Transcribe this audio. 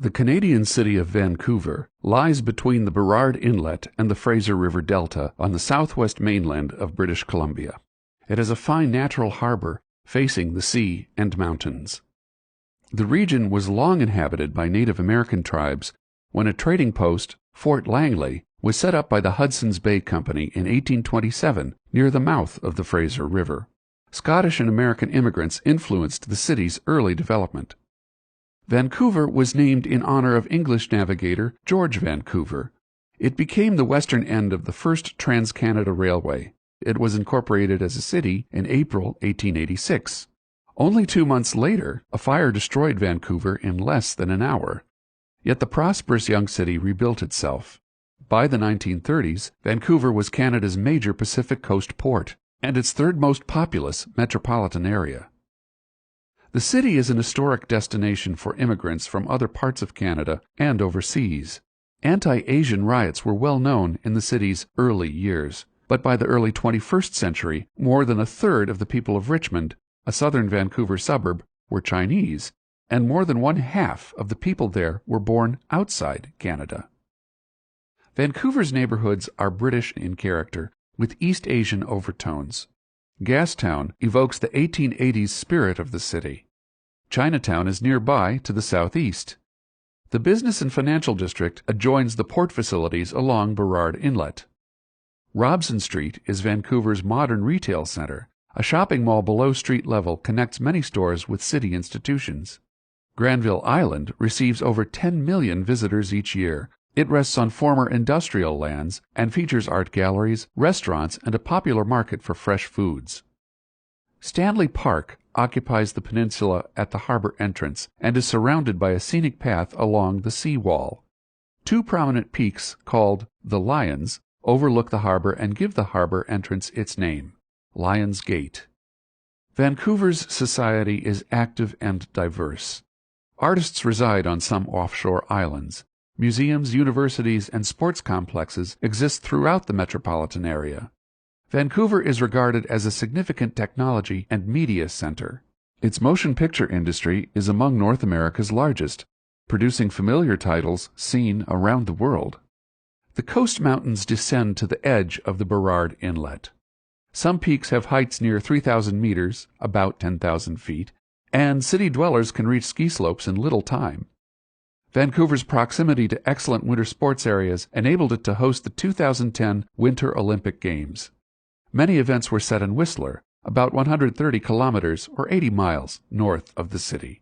The Canadian city of Vancouver lies between the Burrard Inlet and the Fraser River Delta on the southwest mainland of British Columbia. It has a fine natural harbor facing the sea and mountains. The region was long inhabited by Native American tribes when a trading post, Fort Langley, was set up by the Hudson's Bay Company in 1827 near the mouth of the Fraser River. Scottish and American immigrants influenced the city's early development. Vancouver was named in honor of English navigator George Vancouver. It became the western end of the first Trans-Canada Railway. It was incorporated as a city in April 1886. Only 2 months later, a fire destroyed Vancouver in less than an hour. Yet the prosperous young city rebuilt itself. By the 1930s, Vancouver was Canada's major Pacific Coast port and its third most populous metropolitan area. The city is an historic destination for immigrants from other parts of Canada and overseas. Anti-Asian riots were well known in the city's early years, but by the early 21st century, more than a third of the people of Richmond, a southern Vancouver suburb, were Chinese, and more than 1/2 of the people there were born outside Canada. Vancouver's neighborhoods are British in character, with East Asian overtones. Gastown evokes the 1880s spirit of the city. Chinatown is nearby to the southeast. The business and financial district adjoins the port facilities along Burrard Inlet. Robson Street is Vancouver's modern retail center. A shopping mall below street level connects many stores with city institutions. Granville Island receives over 10 million visitors each year. It rests on former industrial lands and features art galleries, restaurants, and a popular market for fresh foods. Stanley Park occupies the peninsula at the harbor entrance and is surrounded by a scenic path along the sea wall. 2 prominent peaks, called the Lions, overlook the harbor and give the harbor entrance its name, Lions Gate. Vancouver's society is active and diverse. Artists reside on some offshore islands. Museums, universities, and sports complexes exist throughout the metropolitan area. Vancouver is regarded as a significant technology and media center. Its motion picture industry is among North America's largest, producing familiar titles seen around the world. The coast mountains descend to the edge of the Burrard Inlet. Some peaks have heights near 3,000 meters, about 10,000 feet, and city dwellers can reach ski slopes in little time. Vancouver's proximity to excellent winter sports areas enabled it to host the 2010 Winter Olympic Games. Many events were set in Whistler, about 130 kilometers or 80 miles north of the city.